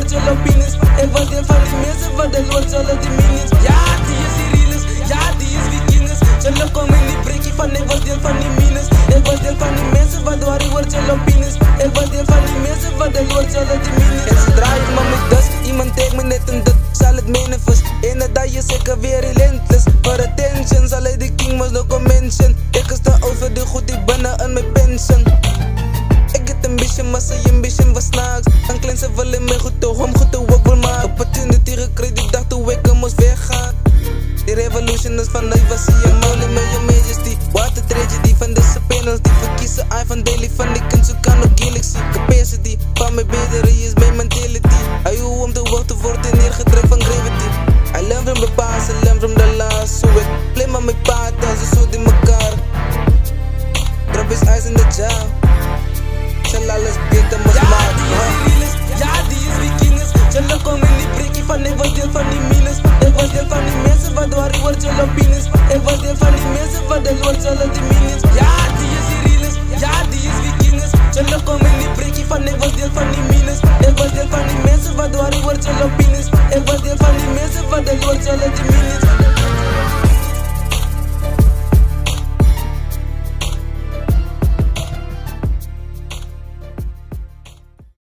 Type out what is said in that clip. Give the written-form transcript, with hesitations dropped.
woordje opinies. Ik was deel van die mensen wat de Lord zullen die meanings. Ja, die is die realist, ja, die is vikingers. Zullen komen in die breakie van ik was deel van die minus. Ik was deel van die mensen wat door die woordje opinies. Ik was deel van die mensen wat de Lord zullen die meanings. En zodra ik me met dust, iemand tegen me net en dat zal het manifest. En dat je zeker weer relentless. For attention, zal hij de king was no mention. Ik is te oud voor de goed, ik ben in mijn pension. Ik get ambition, maar zijn ambition was naaks. Dan klein ze willen mij goed toe, om goed te ook wil maken. Opportunity gekregen, ik dacht toen ik moest weggaan. Die revolution is van was hier een molen met je majesty. Wat de tragedy van deze penalty. Verkiezen I van daily van die kunt zoeken op galaxy. Capacity van mijn betere is mijn mentality. I hoe om te wachten wordt neergedrukt van gravity. I learn from the past, I learn from the last. So ik play maar mijn paard als ze zo in elkaar. Drop his eyes in the jar. Shall alles beter maar smart. Ja, die is vikingers. Zullen komen in die breakie van ik was deel van die minus. Ik was deel van die mensen wat door die woordje opinies. Ik was deel van die mensen wat de Lord zullen die